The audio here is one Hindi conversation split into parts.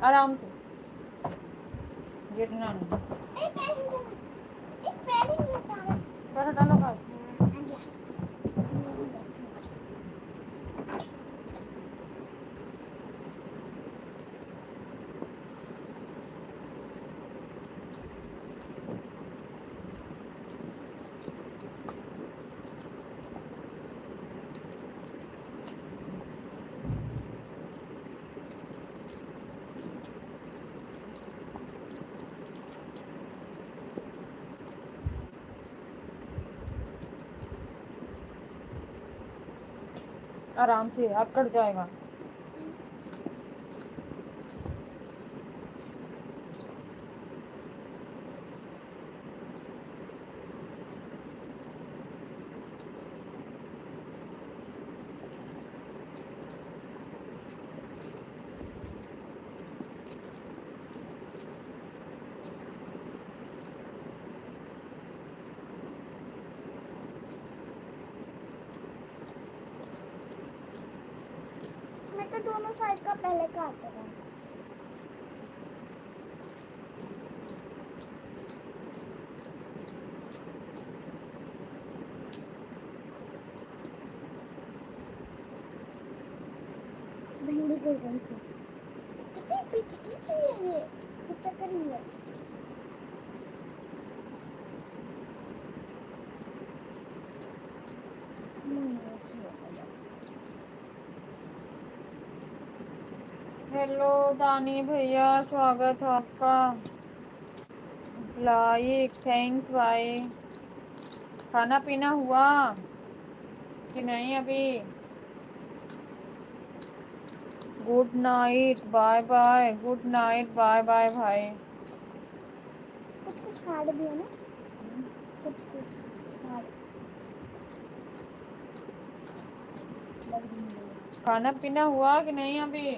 आराम से, गिरना नहीं। पैर हटा लो पैर। आराम से, अकड़ जाएगा। मैं तो दोनों साइड का पहले काट रहा हूँ। भिंडी कर रही हूँ। कितनी पिचकी चीज है ये, पिचक रही है। हेलो दानी भैया, स्वागत है आपका। लाइक, थैंक्स भाई। खाना पीना हुआ कि नहीं अभी? Good night, bye bye. Good night, bye bye भाई। कुछ कुछ हार्ड भी है ना, कुछ कुछ हार्ड लग रही है। खाना पीना हुआ कि नहीं अभी?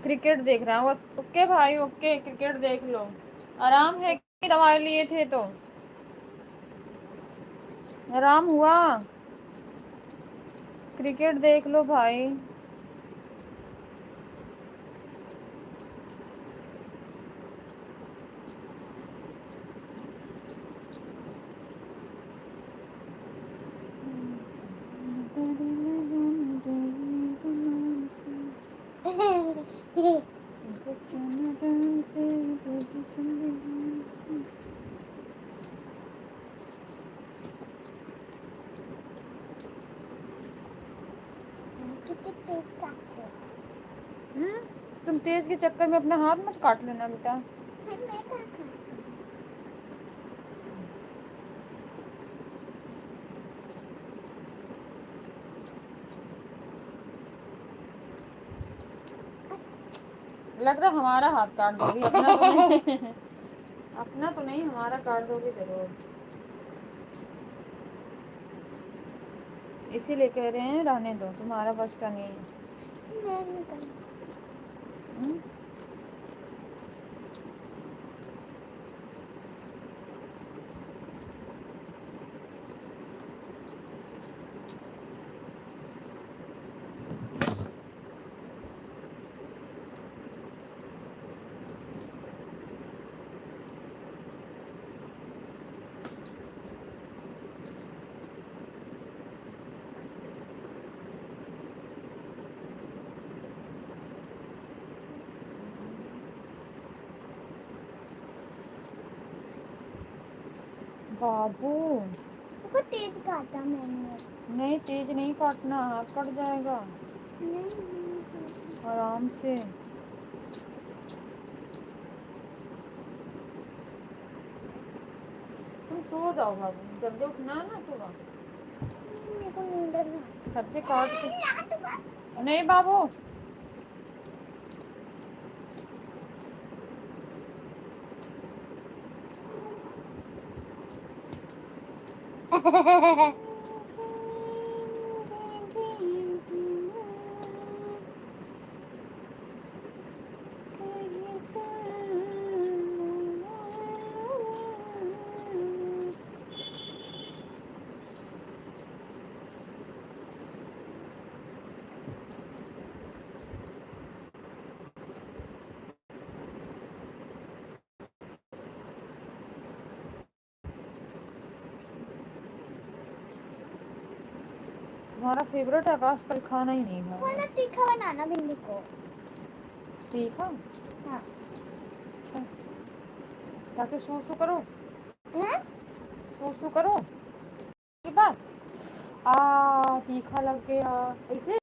क्रिकेट देख रहा हूँ। ओके भाई, ओके, क्रिकेट देख लो। आराम है कि दवाई लिए थे तो आराम हुआ? क्रिकेट देख लो भाई। कितनी तेज काट रहे हो। तुम तेज के चक्कर में अपना हाथ मत काट लेना बेटा। मैं क्या काटती हूँ? लग रहा हमारा हाथ काट दोगी, अपना तो नहीं। अपना तो नहीं, हमारा काट दोगी जरूर। इसीलिए कह रहे हैं रहने दो, तुम्हारा बस का नहीं है। मैं नहीं करूँ। हम्म? बाबू देखो तेज काटा मैंने। नहीं, तेज नहीं काटना, हाथ कट जाएगा। नहीं आराम से। तुम सो जाओ बाबू, जल्दी उठना है ना सुबह। मेरे को नींद आ रही सब्जी काट के। नहीं बाबू, है। तुम्हारा फेवरेट आकाश कल खाना ही नहीं थोड़ा खाया। ना तीखा बनाना भिंडी को। ठीक है, हाँ। ताकि सू सू करो, हैं? सू सू करो के बाद तीखा लग गया ऐसे।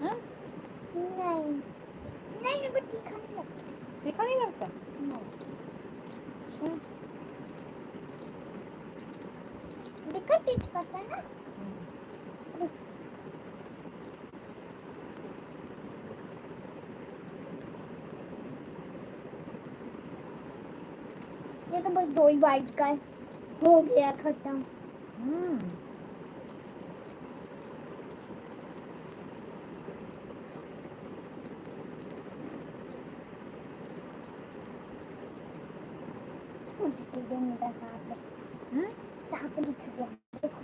हाँ? नहीं नहीं, मेरे को तीखा नहीं लगता। तीखा नहीं लगता। नहीं, अच्छा। देखो टेस्ट करता है ना। ये तो बस 2 ही बाइट का है, हो गया खत्म। हम्म, मुझे तो दो मेरा सांप है। हम्म। सांप दिख गया, देखो।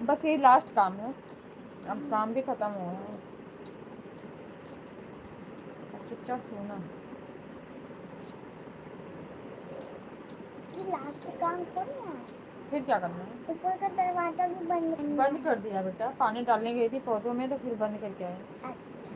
बस ये लास्ट काम है, अब काम भी खत्म हो रहा है। अब चुपचाप सोना। ये लास्ट काम थोड़ी है। फिर क्या करना है? ऊपर का दरवाजा भी बंद करना बंद कर दिया बेटा, पानी डालने गई थी पौधों में तो फिर बंद करके आए। है। अच्छा,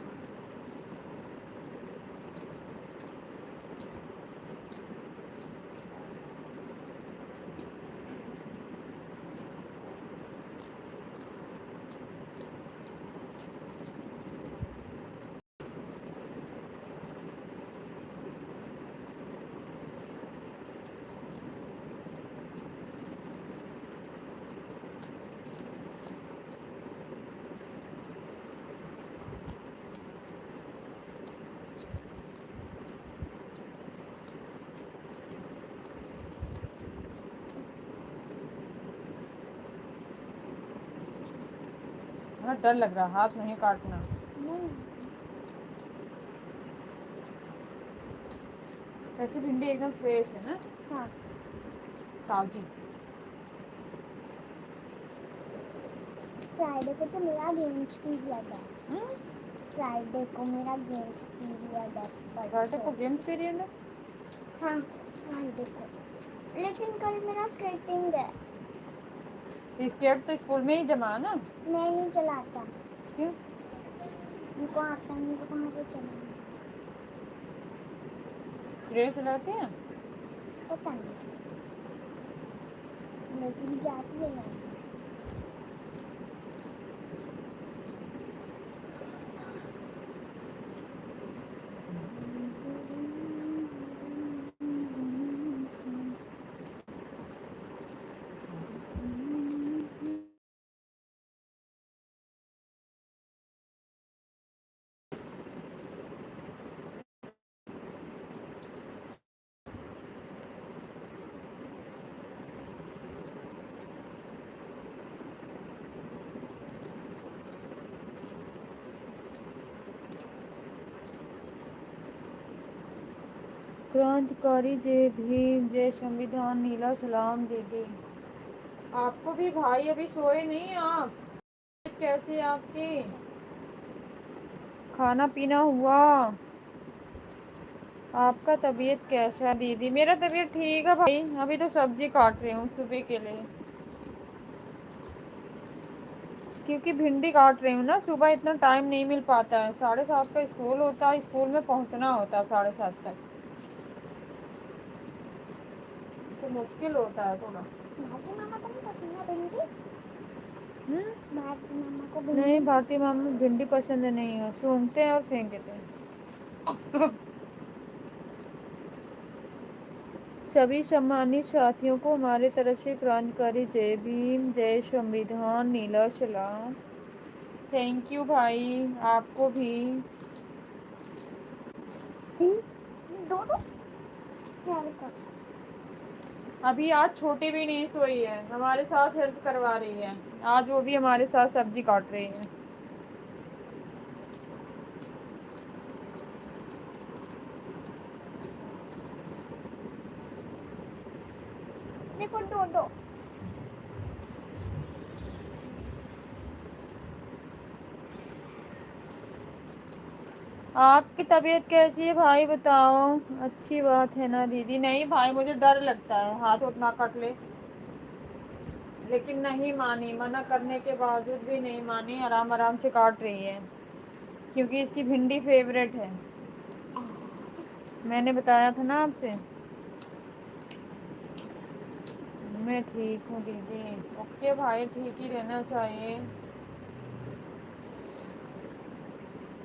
हाँ, डर लग रहा, हाथ नहीं काटना। नहीं। वैसे भिंडी एकदम फ्रेश है ना, हाँ, ताजी। फ्राइडे को तो मेरा गेम्स पीरियड है। हम्म, फ्राइडे को मेरा गेम्स पीरियड है, फ्राइडे को परसों। गेम्स पीरियड है। हाँ, फ्राइडे को, लेकिन कल मेरा स्केटिंग है। तो स्केट तो स्कूल में ही जमा है ना। मैं नहीं चलाता, क्यों? उनको आता नहीं तो कहाँ से चलाऊंगी। श्रेय चलाते हैं। पता नहीं, लेकिन जाती है यार। क्रांतिकारी जय भीम, जय संविधान, नीला सलाम दीदी। आपको भी भाई अभी सोए नहीं आप? कैसे आपके खाना पीना हुआ? आपका तबीयत कैसा है दीदी? मेरा तबीयत ठीक है भाई, अभी तो सब्जी काट रही हूँ सुबह के लिए, क्योंकि भिंडी काट रही हूँ ना। सुबह इतना टाइम नहीं मिल पाता है, 7:30 का स्कूल होता है, स्कूल में पहुँचना होता है 7:30 तक, तो मुश्किल होता है थोड़ा। भारती मामा को नहीं पसंद है भिंडी। भारती मामा को नहीं, भिंडी। भारती मामा भिंडी पसंद नहीं है, सूंघते हैं और फेंक देते हैं। सभी सम्मानित साथियों को हमारे तरफ से क्रांतिकारी जय भीम, जय संविधान, नीला सलाम। थैंक यू भाई, आपको भी। दो दो यार का। अभी आज छोटी भी नहीं सोई है, हमारे साथ हेल्प करवा रही है। आज वो भी हमारे साथ सब्जी काट रही है। देखो दो दो। आपकी तबीयत कैसी है भाई बताओ। अच्छी बात है ना दीदी। नहीं भाई मुझे डर लगता है हाथ उतना कट ले, लेकिन नहीं मानी, मना करने के बावजूद भी नहीं मानी, आराम आराम से काट रही है क्योंकि इसकी भिंडी फेवरेट है। मैंने बताया था ना आपसे। मैं ठीक हूँ दीदी। ओके भाई, ठीक ही रहना चाहिए।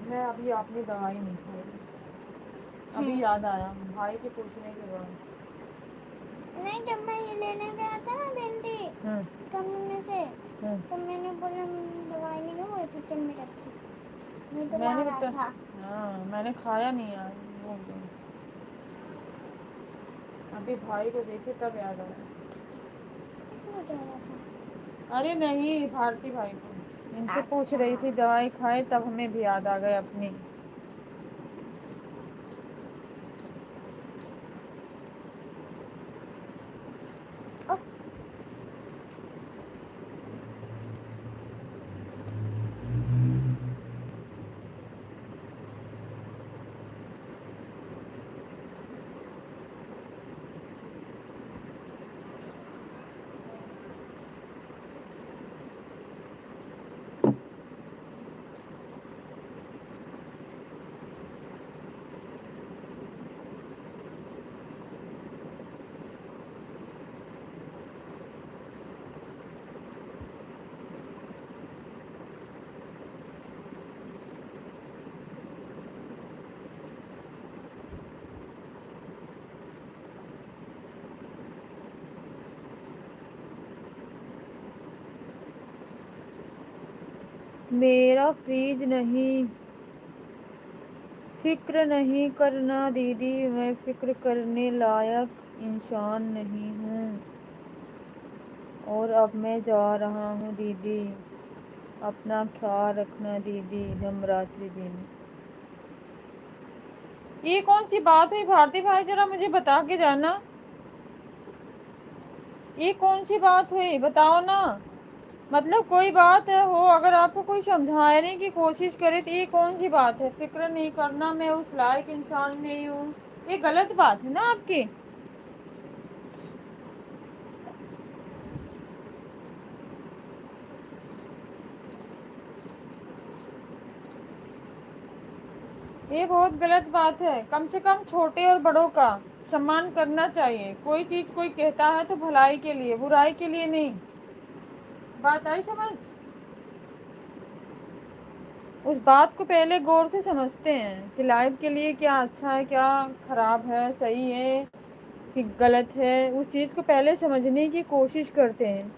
मैं अभी अपनी दवाई नहीं खाई, अभी याद आया भाई के पूछने के बाद। नहीं, जब मैं ये लेने गया था ना भिंडी कमरे से, तो मैंने बोला दवाई नहीं वो किचन में रखी, नहीं तो ला मैंने रहा था। हाँ मैंने खाया नहीं यार, भूल गई। अभी भाई को देखे तब याद आया। इसमें क्या है ऐसा? अरे नहीं, भारती भाई को इनसे पूछ अच्छा। रही थी दवाई खाए, तब हमें भी याद आ गए अपनी। ओ, मेरा फ्रीज नहीं, फिक्र नहीं करना दीदी, मैं फिक्र करने लायक इंसान नहीं हूँ। और अब मैं जा रहा हूँ दीदी, अपना ख्याल रखना दीदी। नवरात्रि दिन। ये कौन सी बात हुई भारती भाई, जरा मुझे बता के जाना। ये कौन सी बात हुई बताओ ना। मतलब कोई बात हो, अगर आपको कोई समझाने की कोशिश करे तो ये कौन सी बात है? फिक्र नहीं करना, मैं उस लायक इंसान नहीं हूँ, ये गलत बात है ना आपकी। ये बहुत गलत बात है। कम से कम छोटे और बड़ों का सम्मान करना चाहिए। कोई चीज कोई कहता है तो भलाई के लिए, बुराई के लिए नहीं। बात आई समझ? उस बात को पहले गौर से समझते हैं कि लाइफ के लिए क्या अच्छा है, क्या खराब है, सही है कि गलत है। उस चीज को पहले समझने की कोशिश करते हैं।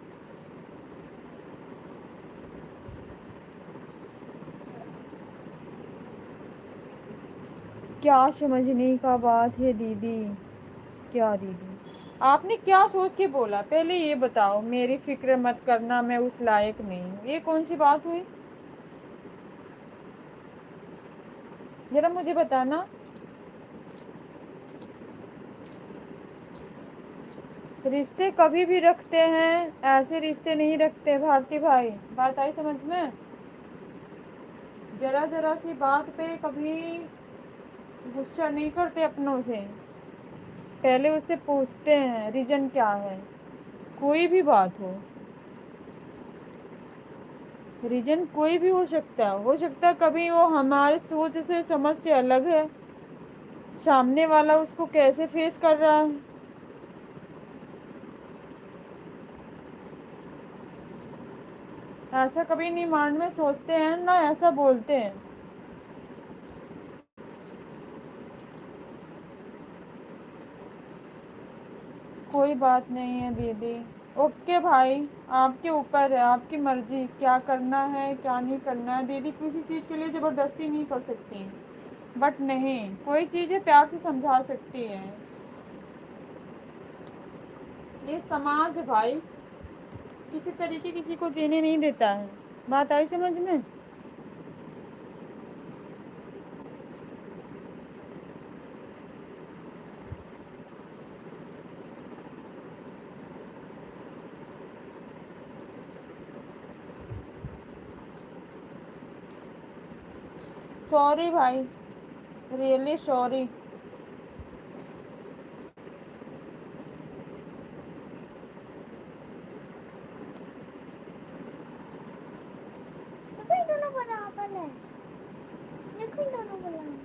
क्या समझने का बात है दीदी? क्या दीदी आपने क्या सोच के बोला? पहले ये बताओ। मेरी फिक्र मत करना, मैं उस लायक नहीं हूँ, ये कौन सी बात हुई? जरा मुझे बताना। रिश्ते कभी भी रखते हैं, ऐसे रिश्ते नहीं रखते भारती भाई। बात आई समझ में? जरा जरा सी बात पे कभी गुस्सा नहीं करते अपनों से, पहले उससे पूछते हैं रीजन क्या है। कोई भी बात हो, रीजन कोई भी हो सकता है कभी वो हमारे सोच से समझ से अलग है, सामने वाला उसको कैसे फेस कर रहा है। ऐसा कभी नहीं माइंड में सोचते हैं ना, ऐसा बोलते हैं। कोई बात नहीं है दीदी। ओके भाई, आपके ऊपर है, आपकी मर्जी क्या करना है क्या नहीं करना है। दीदी किसी चीज़ के लिए ज़बरदस्ती नहीं कर सकती। बट नहीं, कोई चीज़ें प्यार से समझा सकती है। ये समाज भाई किसी तरीके किसी को जीने नहीं देता है। बात आई समझ में? सॉरी भाई, रियली सॉरी। देखो इन दोनों बराबर है, देखो इन दोनों बराबर है।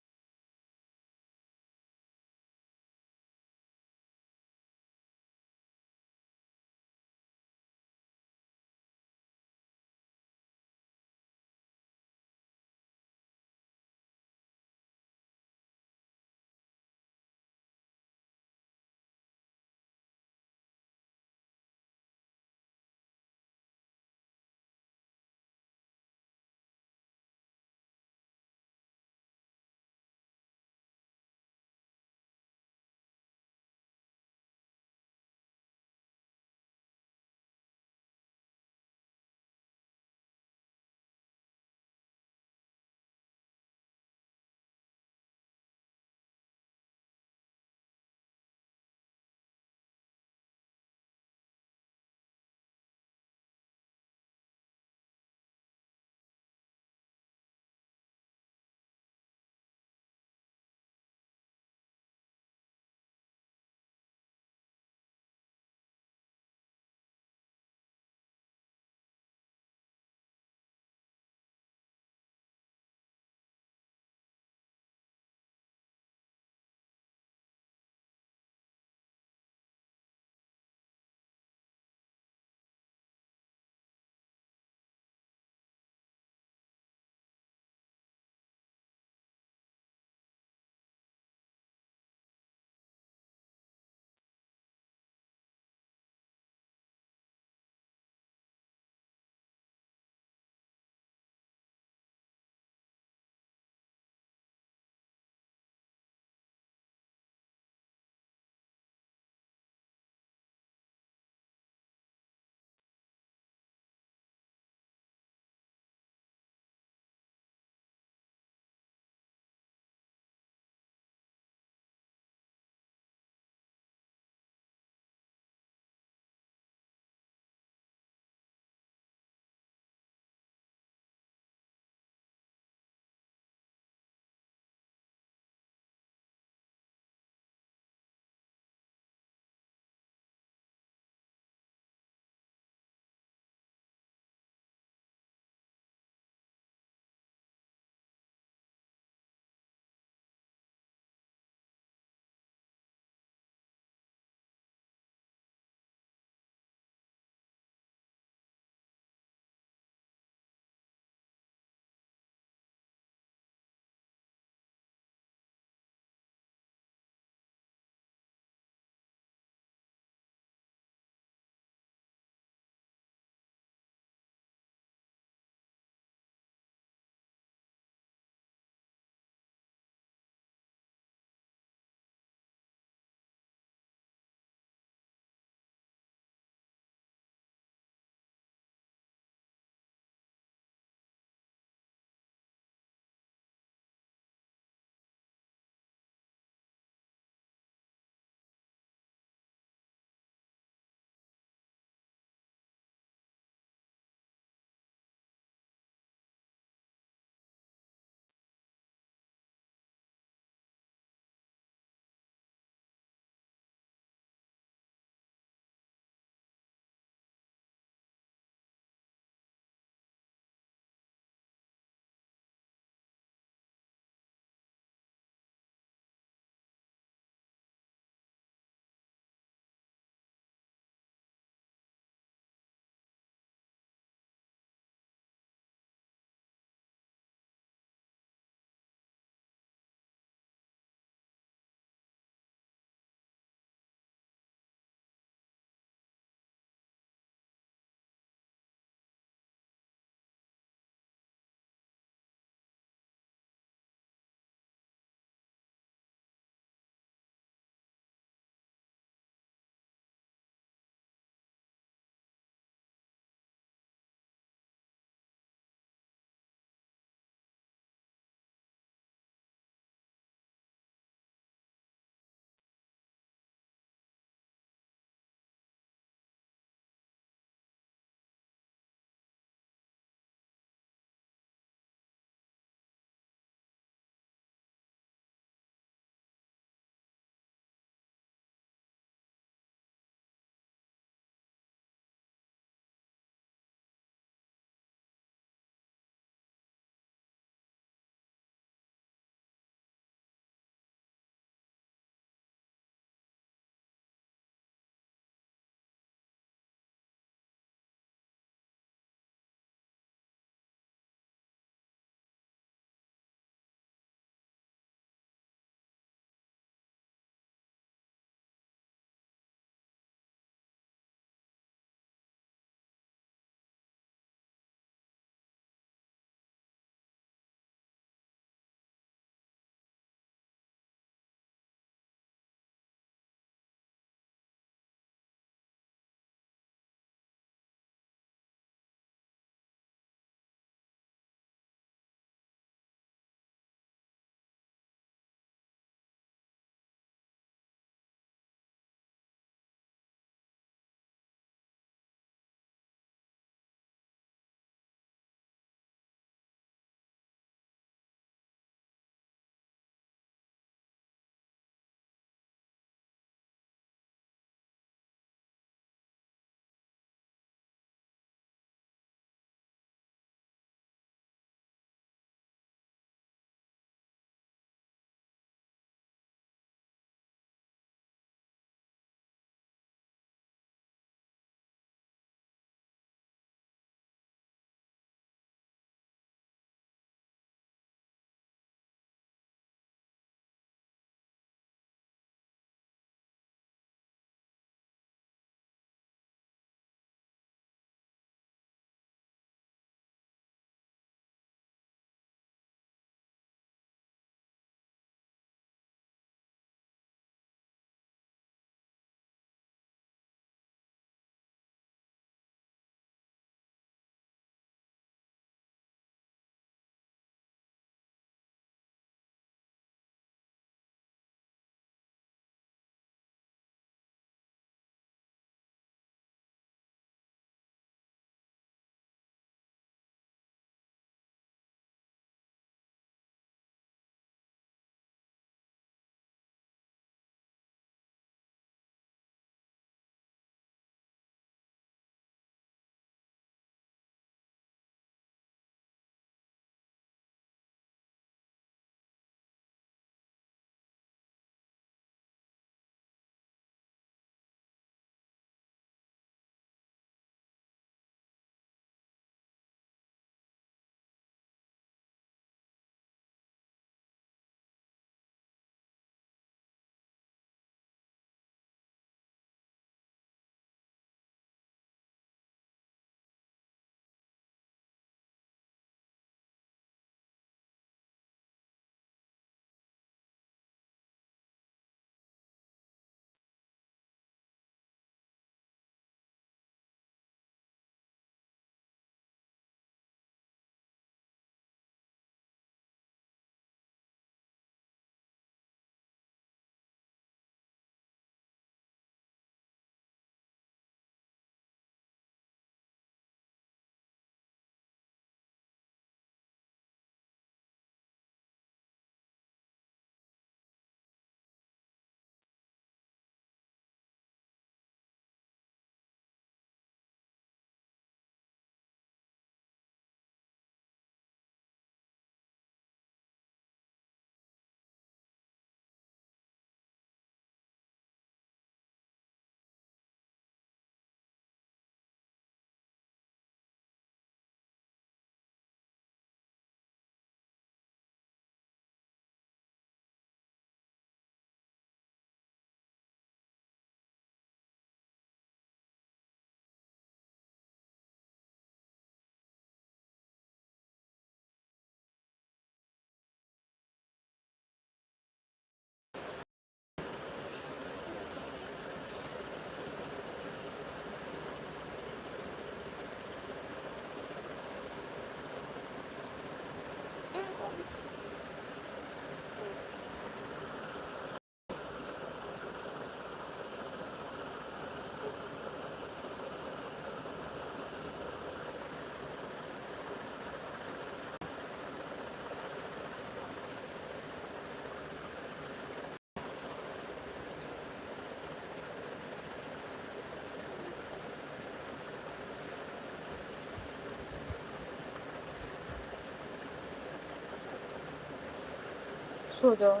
सो जाओ।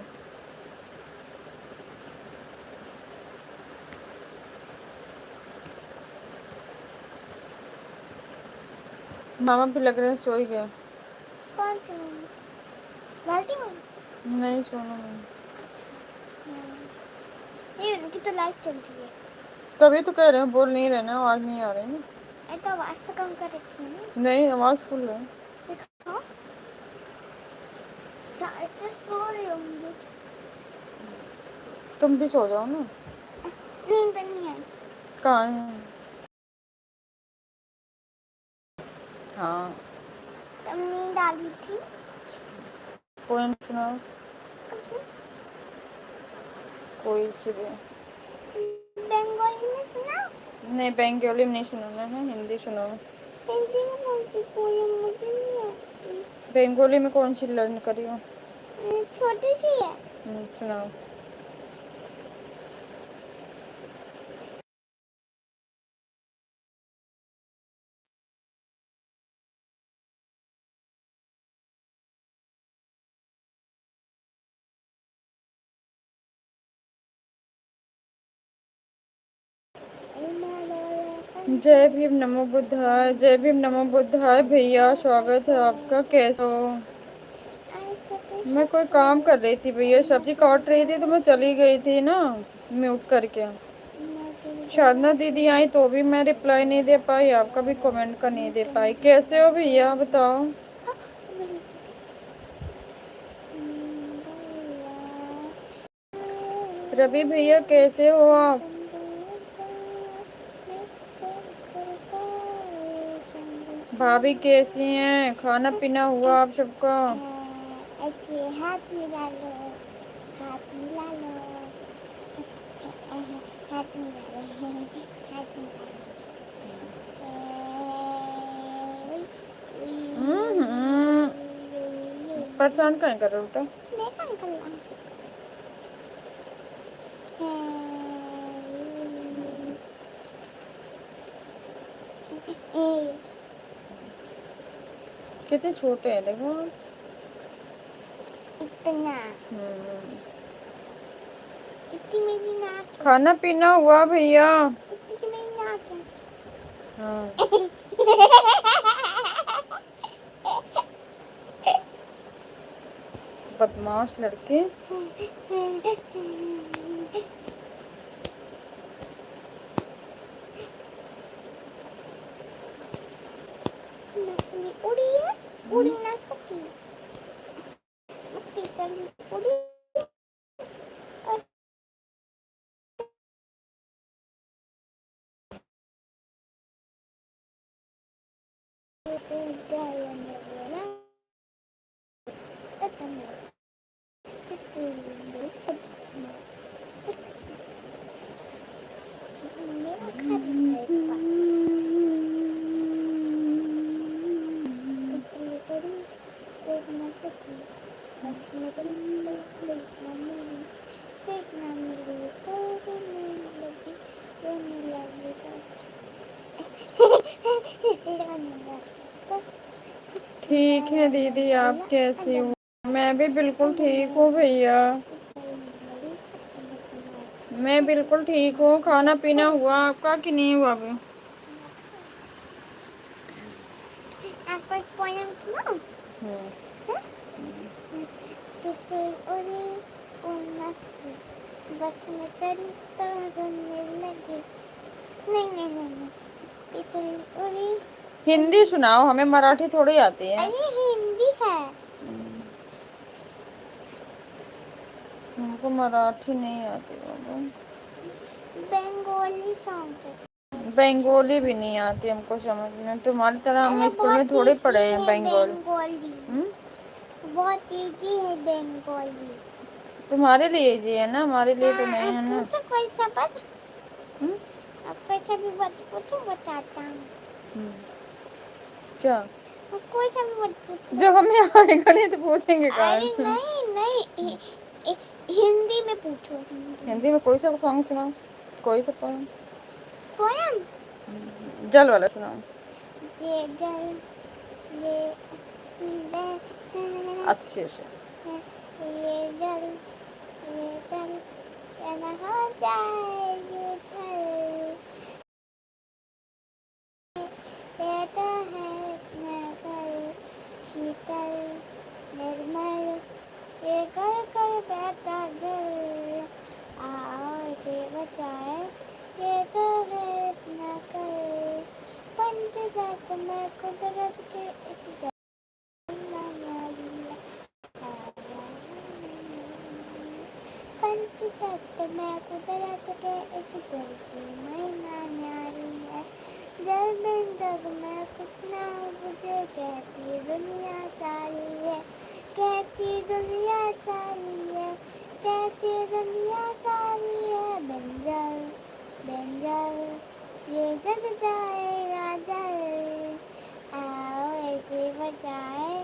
मामा भी लग रहे हैं सो ही गए। कौन सी मम्मी? बाल्टी मम्मी? नहीं सोना मम्मी। ये उनकी तो लाइट चल रही है। तभी तो कह रहे हैं बोल नहीं रहे ना, आवाज नहीं आ रही ना। तो आवाज तो कम कर रखी है ना। नहीं आवाज फुल है। देखो शायद से सो रही होंगी। तुम भी सो जाओ ना। नींद नहीं आई। कहाँ है? हाँ तुम नींद आ रही थी। पोएम सुनाओ कुछ नहीं। कोई सी भी। बंगाली में सुना। नहीं बंगाली में नहीं सुनाना है, हिंदी सुनाओ। हिंदी में कौन सी पोएम मुझे नहीं आती। बंगाली में कौन सी लर्न करी हो? छोटी सी है। सुनाओ। जय भीम नमो बुद्धाय, जय भीम नमो बुद्धाय। भैया स्वागत है आपका, कैसे हो? मैं कोई काम कर रही थी भैया, सब्जी काट रही थी तो मैं चली गई थी ना म्यूट करके। शारदा दीदी आई तो भी मैं रिप्लाई नहीं दे पाई, आपका भी कमेंट का नहीं दे पाई। कैसे हो भैया बताओ? रवि भैया कैसे हो आप? भाभी कैसी हैं? खाना पीना हुआ आप सबका? ऐसे हाथ मिला लो, हाथ मिला लो, हाथ मिला लो, हाथ मिला लो। परेशान कहीं कर रहे हो बेटा? मैं कहाँ कर रहा हूँ? कितने छोटे हैं देखो आप। इतना इतनी मेरी नाक है। खाना पीना हुआ भैया? इतनी तो मेरी नाक है। हाँ बदमाश लड़के। मछली उड़ी है, उड़ी ना सकी। मछली चली उड़ी। ठीक है दीदी, आप कैसी हो? मैं भी बिल्कुल ठीक हूँ भैया, मैं बिल्कुल ठीक हूँ। खाना पीना हुआ आपका कि नहीं हुआ अभी? आपको एक पोएम सुनाऊं? बस में चली तो रोने लगी। नहीं नहीं नहीं नहीं, तितली उड़ी। हिंदी सुनाओ, हमें मराठी थोड़ी आती है। अरे हिंदी है। हमको मराठी नहीं आती बाबा। बंगाली सॉन्ग है। बंगाली भी नहीं आती हमको समझ में। तुम्हारी तरह हम अरे स्कूल में थोड़ी पढ़े हैं बंगाली। बंगाली बहुत इजी है बंगाली। तुम्हारे लिए जी है ना, हमारे लिए तो नहीं है ना। पूछो कोई सा बात। आप कोई सा भी बात पूछो, बताता हूँ। क्या? कोई सा भी बात पूछो। जब हमें आएगा नहीं तो पूछेंगे कहाँ अरे से? नहीं नहीं, हिंदी में पूछो। हिंदी में कोई सा सॉन्ग सुनाओ, कोई सा पोएम। पोएम जल वाला सुनाओ। ये जल ये अच्छे से। ये जल ये न हो जाए ये छल, ये तो है अपना घर शीतल निर्मल, ये कर कर बहता जल, आओ इसे बचाए, ये तो है अपना कर, पंचतत्व में कुदरत के इस पंचतत्व में कुदरत के इस जल की महिमा न्यारी है, जल बिन जग में कुछ ना बुझे, कहती दुनिया सारी है, कहती दुनिया सारी है, कहती दुनिया सारी है, बिन जल ये जग जाएगा जल, आओ ऐसे बचाए,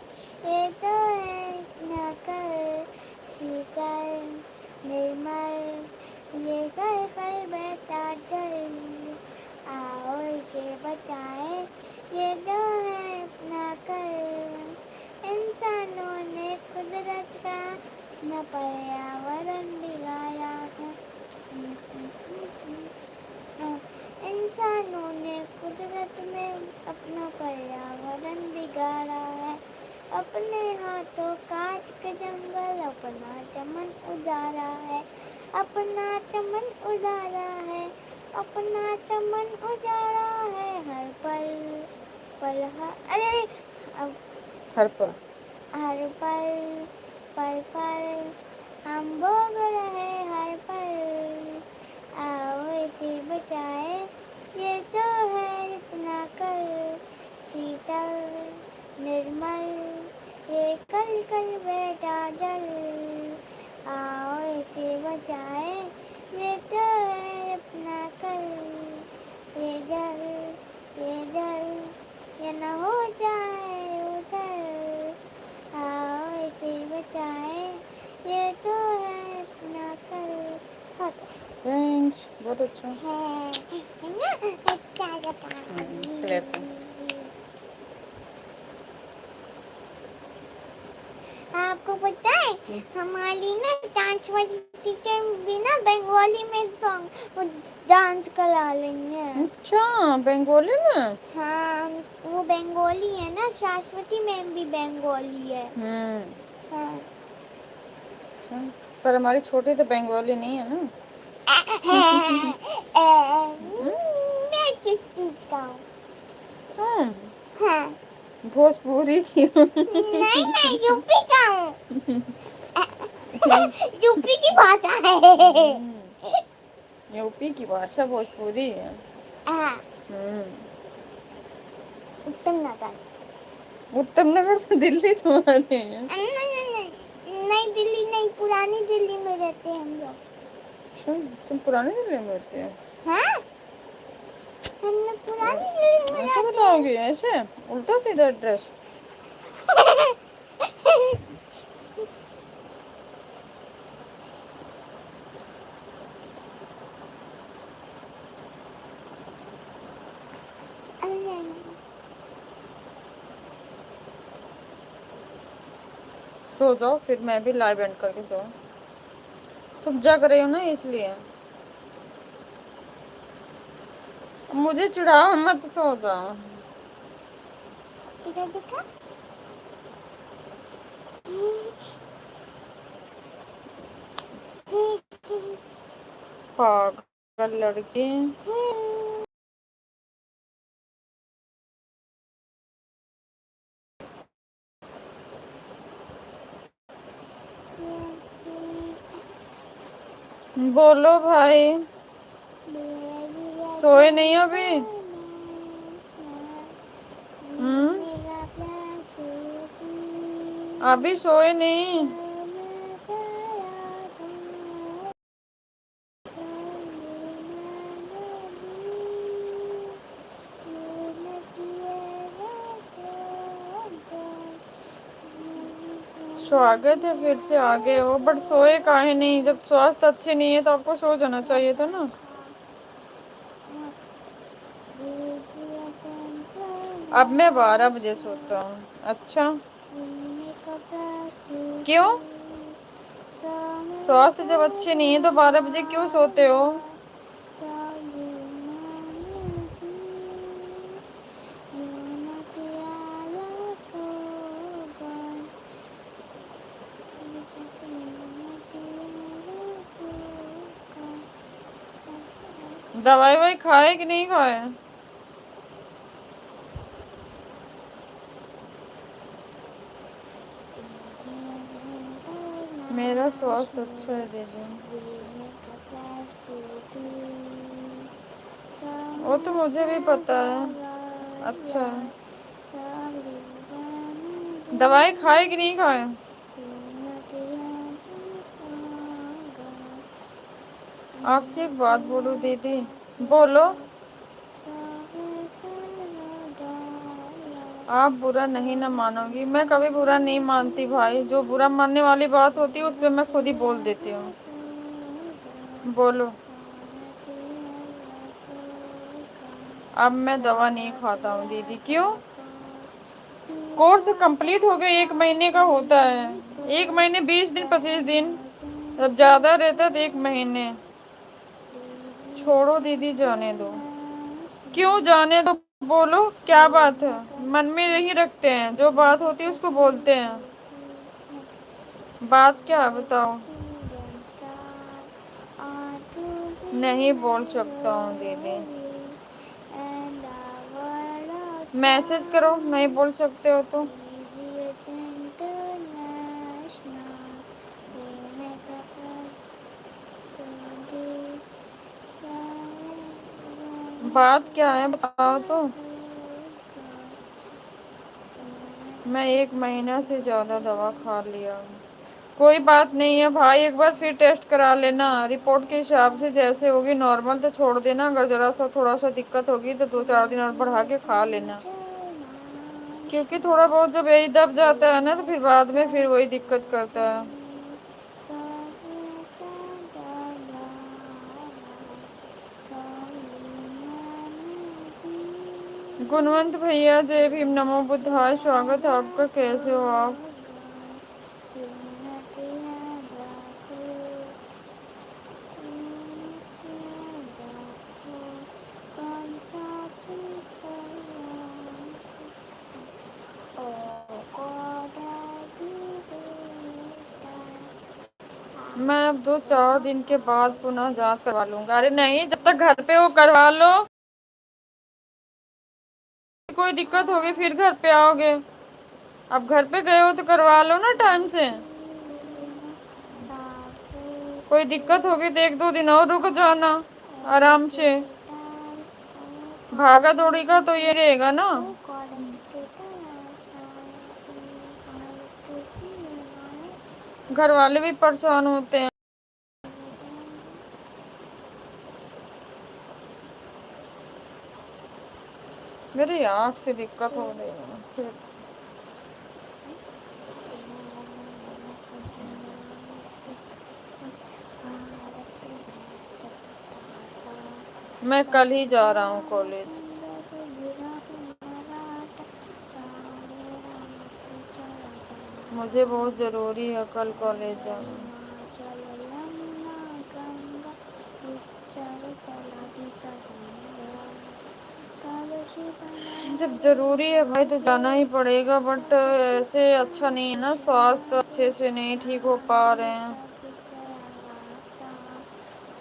ये तो है न कर शीतल निर्मल, ये कर कर बहता जल, आओ इसे बचाए, ये तो है अपना कर, इंसानों ने कुदरत का न पर्यावरण बिगाड़ा है, इंसानों ने कुदरत में अपना पर्यावरण बिगाड़ा है, अपने हाथों काट के जंगल अपना चमन उजाड़ा है, अपना चमन उजाड़ा है, अपना चमन उजाड़ा है, हर पल पल अरे अब हर पल पल हम भोग रहे हर पल, आओ इसे बचाए, ये तो है अपना कर शीतल निर्मल, ये कल कल बेटा जल, आओ इसे बचाए, ये तो है अपना कर, ये जल ये न हो जाए उजल, आओ इसे बचाए, ये तो है अपना कर। थैंक्स, बहुत अच्छा है ना, अच्छा लगा। क्लैप। आपको पता है हमारी ना डांस वाली टीचर भी ना बंगाली में सॉन्ग डांस करा रही है। अच्छा, बंगाली में? हाँ, वो बंगाली है ना, शाश्वती मैम भी बंगाली है। हाँ। अच्छा, पर हमारी छोटी तो बंगाली नहीं है ना। मैं किस चीज का हूँ? हाँ। भोजपुरी की। नहीं मैं यूपी का हूँ। यूपी की भाषा है। यूपी की भाषा भोजपुरी है। हाँ। उत्तम नगर। उत्तम नगर तो दिल्ली तुम्हारे है। नहीं दिल्ली नहीं, पुरानी दिल्ली में रहते हैं हम लोग। अच्छा, तुम पुरानी दिल्ली में रहते हो? हाँ, हम लोग पुरानी दिल्ली में ऐसे बताओगे? ऐसे उल्टा सीधा एड्रेस? सो जाओ, फिर मैं भी लाइव एंड करके सो। तुम जग रहे हो ना इसलिए। मुझे चिढ़ाओ मत, सो जाओ। इधर देखा? पागल लड़की। बोलो भाई, सोए नहीं हो अभी? अभी सोए नहीं? सो आ गए थे, फिर से आ गए हो, बट सोए काहे नहीं? जब स्वास्थ्य अच्छे नहीं है तो आपको सो जाना चाहिए था ना। अब मैं 12 बजे सोता हूँ। अच्छा, क्यों? स्वास्थ्य जब अच्छे नहीं है तो 12 बजे क्यों सोते हो? दवाई वाई खाए कि नहीं खाए? मेरा स्वास्थ्य अच्छा है दीदी। वो तो मुझे भी पता है, अच्छा है। दवाई खाए कि नहीं खाए? आपसे एक बात बोलूं दीदी, बोलो। आप बुरा नहीं ना मानोगी, मैं कभी बुरा नहीं मानती भाई। जो बुरा मानने वाली बात होती है उस पर मैं खुद ही बोल देती हूँ। बोलो। अब मैं दवा नहीं खाता हूँ दीदी। क्यों? कोर्स कंप्लीट हो गया, 1 महीने का होता है। 1 महीने 20 दिन 25 दिन, जब ज्यादा रहता तो 1 महीने। छोड़ो दीदी, जाने दो। क्यों जाने दो? बोलो क्या बात है? मन में नहीं रखते हैं, जो बात होती है उसको बोलते हैं। बात क्या है बताओ? नहीं बोल सकता हूँ दीदी। मैसेज करो, नहीं बोल सकते हो तो। बात क्या है बताओ तो। मैं 1 महीना से ज़्यादा दवा खा लिया। कोई बात नहीं है भाई, एक बार फिर टेस्ट करा लेना। रिपोर्ट के हिसाब से जैसे होगी नॉर्मल तो छोड़ देना। अगर ज़रा सा थोड़ा सा दिक्कत होगी तो 2-4 दिन और बढ़ा के खा लेना। क्योंकि थोड़ा बहुत जब यही दब जाता है ना तो फिर बाद में फिर वही दिक्कत करता है। गुणवंत भैया, जय भीम, नमो बुद्धाय, स्वागत है आपका। कैसे हो आप? मैं अब 2-4 दिन के बाद पुनः जांच करवा लूंगा। अरे नहीं, जब तक घर पे हो करवा लो। कोई दिक्कत होगी फिर घर पे आओगे। अब घर पे गए हो तो करवा लो ना टाइम से। कोई दिक्कत होगी तो 1-2 दिन और रुक जाना आराम से। भागा दौड़ी का तो ये रहेगा ना। घर वाले भी परेशान होते हैं। मेरी आँख से दिक्कत हो रही है फिर। मैं कल ही जा रहा हूँ कॉलेज। मुझे बहुत ज़रूरी है कल कॉलेज जाना। जब ज़रूरी है भाई तो जाना ही पड़ेगा, बट ऐसे अच्छा नहीं है ना, स्वास्थ्य अच्छे से नहीं ठीक हो पा रहे हैं।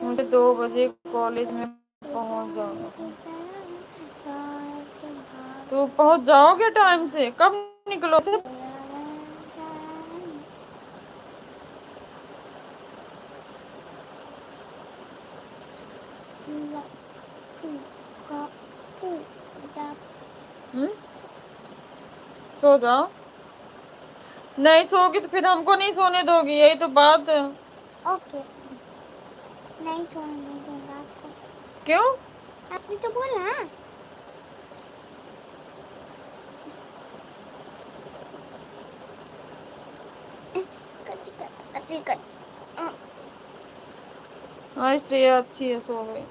मुझे 2 बजे कॉलेज में पहुंच जाना। तो पहुंच जाओगे टाइम से? कब निकलो से? सो जाओ। नहीं सोगी तो फिर हमको नहीं सोने दोगी, यही तो बात है। ओके, नहीं सोने दूंगा आपको। क्यों? आपने तो बोला। हाँ इसलिए अच्छी है, सो गई।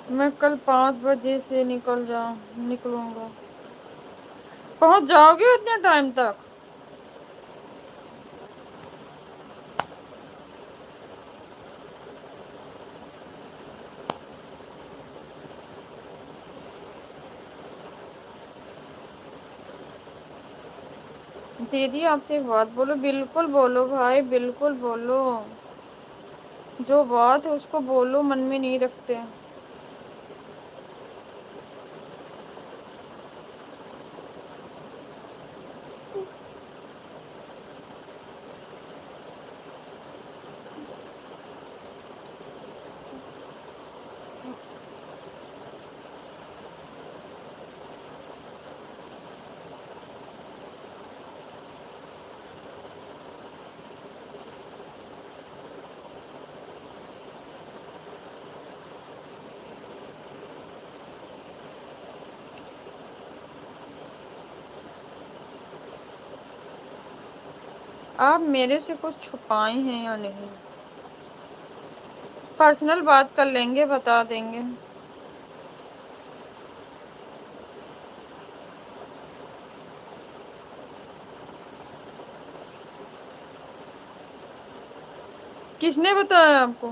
मैं कल 5 बजे से निकलूंगा। पहुंच जाओगे इतने टाइम तक? दीदी आपसे एक बात बोलो, बिल्कुल बोलो भाई, बिल्कुल बोलो। जो बात है उसको बोलो, मन में नहीं रखते। आप मेरे से कुछ छुपाए हैं या नहीं? पर्सनल बात कर लेंगे, बता देंगे। किसने बताया आपको?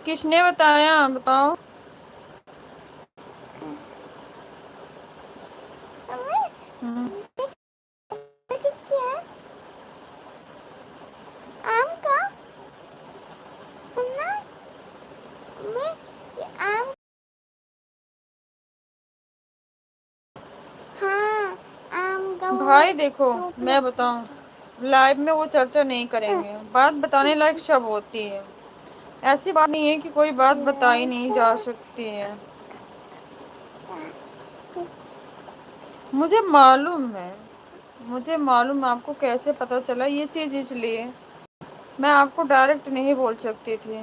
किसने बताया, बताओ। हम्म, किसकी है? आम का? सुनना, मैं ये आम। हाँ, आम का वो भाई देखो, सूप मैं लगता बताऊं, था। लाइव में वो चर्चा नहीं करेंगे। बात बताने लायक सब होती है। ऐसी बात नहीं है कि कोई बात बताई नहीं जा सकती है। मुझे मालूम है, मुझे मालूम है। आपको कैसे पता चला ये चीज़? इसलिए मैं आपको डायरेक्ट नहीं बोल सकती थी,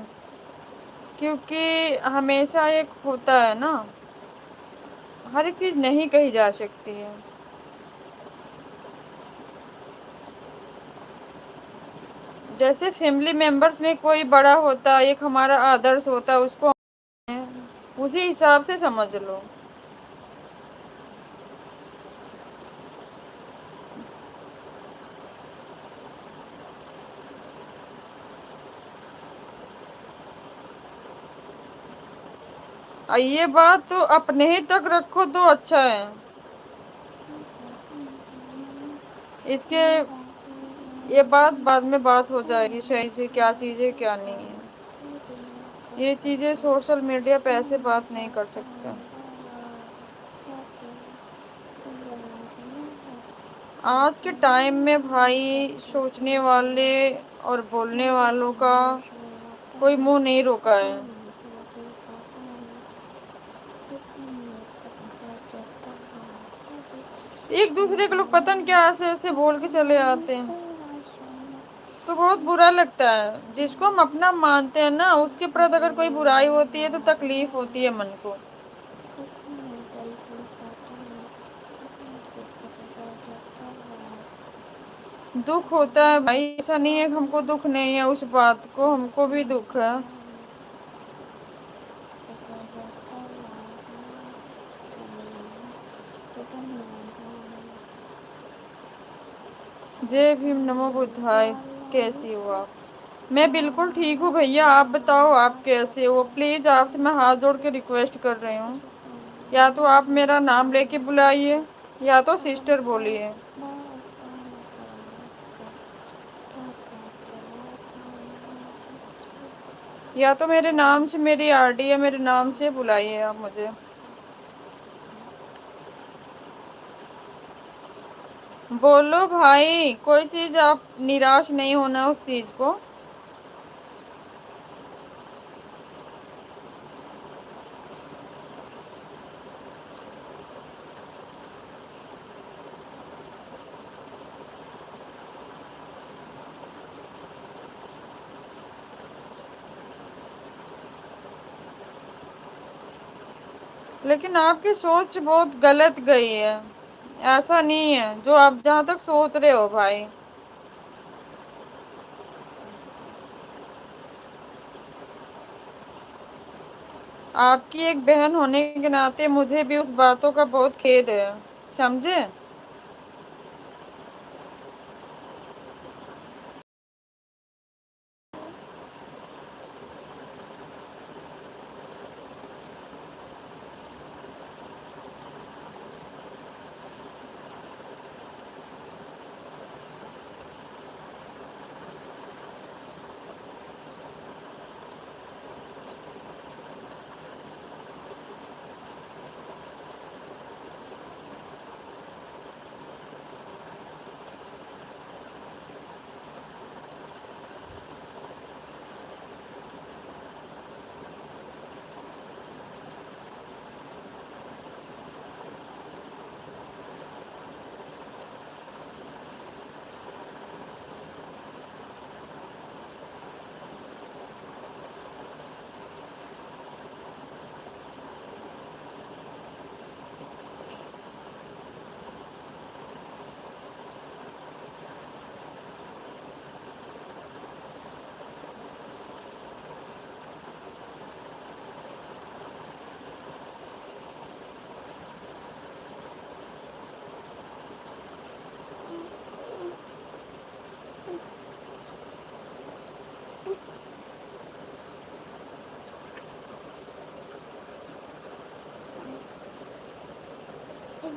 क्योंकि हमेशा एक होता है ना, हर एक चीज़ नहीं कही जा सकती है। जैसे फैमिली मेंबर्स में कोई बड़ा होता है, एक हमारा आदर्श होता है, उसको उसी हिसाब से समझ लो। ये बात तो अपने ही तक रखो तो अच्छा है। इसके ये बात बाद में बात हो जाएगी सही से, क्या चीज़ है क्या नहीं है। ये चीज़ें सोशल मीडिया पे ऐसे बात नहीं कर सकते। आज के टाइम में भाई सोचने वाले और बोलने वालों का कोई मुंह नहीं रोका है। एक दूसरे के लोग पता नहीं क्या ऐसे ऐसे बोल के चले आते हैं, तो बहुत बुरा लगता है। जिसको हम अपना मानते हैं ना, उसके प्रति अगर कोई बुराई होती है तो तकलीफ होती है मन को, दुख होता है भाई। ऐसा नहीं है कि हमको दुख नहीं है उस बात को, हमको भी दुख है। जय भीम, नमो बुद्धाय। कैसी हो आप? मैं बिल्कुल ठीक हूँ भैया, आप बताओ आप कैसे हो? प्लीज़ आपसे मैं हाथ जोड़ के रिक्वेस्ट कर रही हूँ, या तो आप मेरा नाम लेके बुलाइए, या तो सिस्टर बोलिए, या तो मेरे नाम से मेरी आरडी है, मेरे नाम से बुलाइए आप मुझे। बोलो भाई, कोई चीज़ आप निराश नहीं होना उस चीज़ को। लेकिन आपकी सोच बहुत गलत गई है। ऐसा नहीं है जो आप जहाँ तक सोच रहे हो भाई। आपकी एक बहन होने के नाते मुझे भी उस बातों का बहुत खेद है, समझे।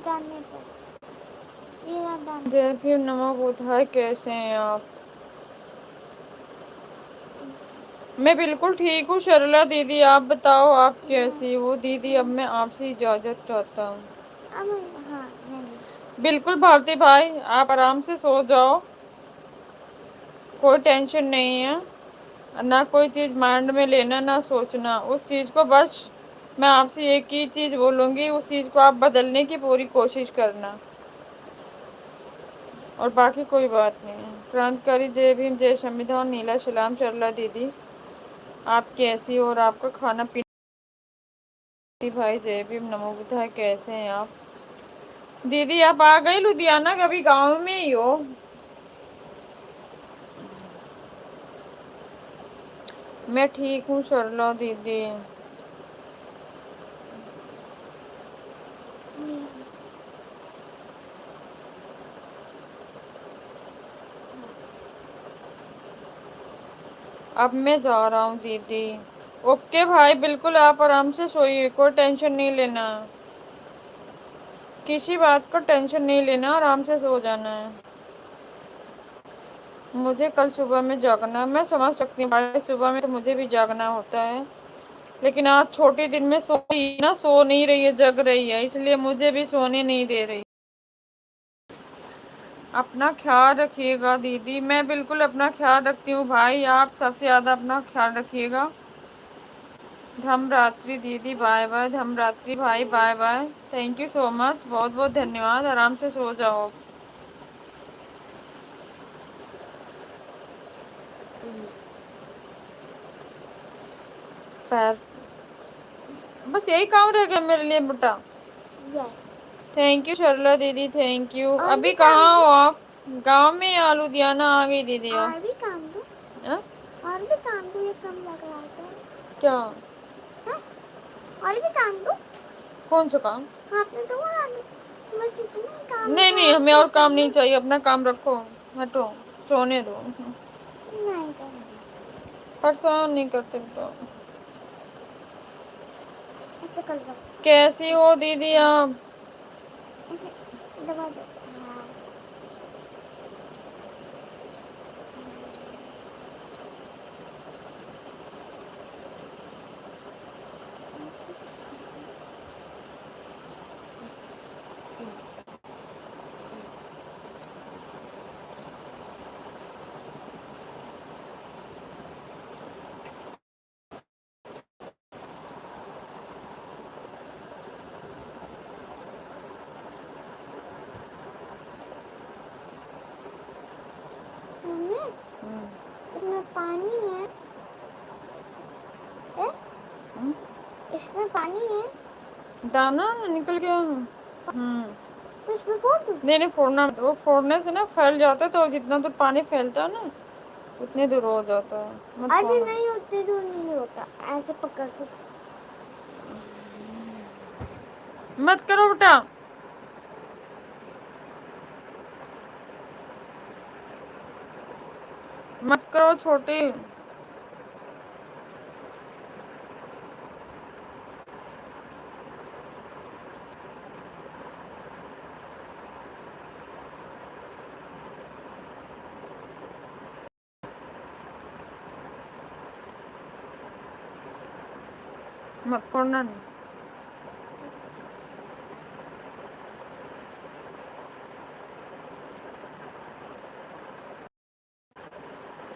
दाने पर ये रहा दाना। जय भीम नमो बुद्धाय, कैसे हैं आप? मैं बिल्कुल ठीक हूँ सरला दीदी, आप बताओ आप कैसी हो? दीदी अब मैं आपसे इजाज़त चाहता हूँ। अब हाँ नहीं। बिल्कुल भारती भाई, आप आराम से सो जाओ, कोई टेंशन नहीं है, ना कोई चीज़ माइंड में लेना, ना सोचना उस चीज़ को। बस मैं आपसे एक ही चीज़ बोलूँगी, उस चीज़ को आप बदलने की पूरी कोशिश करना, और बाकी कोई बात नहीं है। क्रांतिकारी जय भीम, जय संविधान, नीला सलाम सरला दीदी, आप कैसी हो और आपका खाना पीना? भाई जय भीम नमो बुद्धाय, कैसे हैं आप? दीदी आप आ गई लुधियाना, कभी गांव में ही हो? मैं ठीक हूँ सरला दीदी। अब मैं जा रहा हूँ दीदी। ओके भाई, बिल्कुल आप आराम से सोइए, कोई टेंशन नहीं लेना, किसी बात का टेंशन नहीं लेना, आराम से सो जाना है। मुझे कल सुबह में जागना, मैं समझ सकती हूँ भाई, सुबह में तो मुझे भी जागना होता है, लेकिन आज छोटे दिन में सो नहीं रही है, जग रही है, इसलिए मुझे भी सोने नहीं दे रही। अपना ख्याल रखिएगा दीदी। मैं बिल्कुल अपना ख्याल रखती हूँ भाई, आप सबसे ज़्यादा अपना ख्याल रखिएगा। धमरात्रि दीदी, बाय बाय। धमरात्रि भाई, bye bye. Thank you so much, बहुत बहुत धन्यवाद। आराम से सो जाओ। पैर, बस यही काम रह गया मेरे लिए बेटा। यस। थैंक यू सरला दीदी, थैंक यू। और अभी भी कहाँ काम हो दो, आप? गांव में या लुधियाना आ गई दीदी आप? और भी काम दो, हाँ? और भी काम दो, ये कम लग रहा है तो। क्या? हाँ? और भी काम दो। कौन सा काम? आपने तो बोला नहीं, बस इतना ही काम नहीं है, नहीं, और हमें क्या और काम करना? नहीं चाहिए, अपना काम रखो, हटो, सोने दो। नहीं करना, परेशान नहीं करते तो। ऐसे कर दो, कैसी हो दीदी आप? ऐसे दबा दो। हाँ। मम्मी, इसमें पानी है। ए? इसमें पानी है। दाना निकल गया। तो इसमें फोड़ दूँ? नहीं नहीं, फोड़ना मत, वो फोड़ने से ना फैल जाता है, तो जितना दूर पानी फैलता है ना उतनी दूर हो जाता है, मत अरे फोड़ना। नहीं, उतनी दूर नहीं होता, ऐसे पकड़ के। मत करो बेटा, मत करो छोटी। मत फोड़ना नहीं।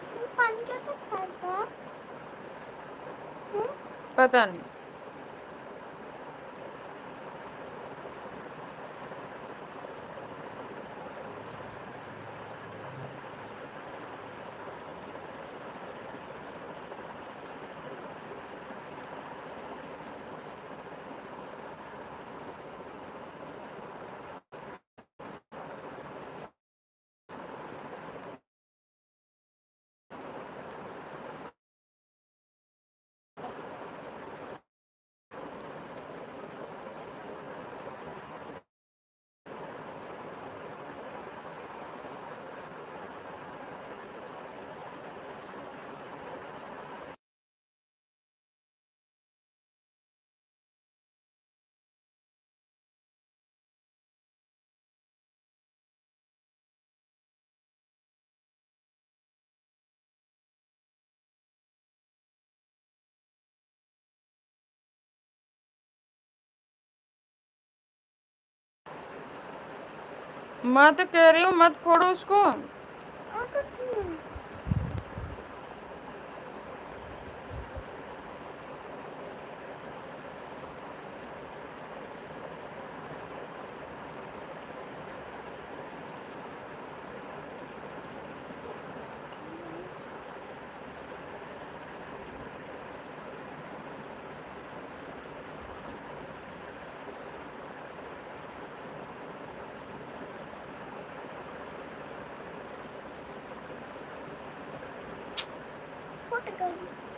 इसमें पानी कैसे फेंका? पता नहीं। मैं तो कह रही हूँ मत फोड़ो उसको। फट गई।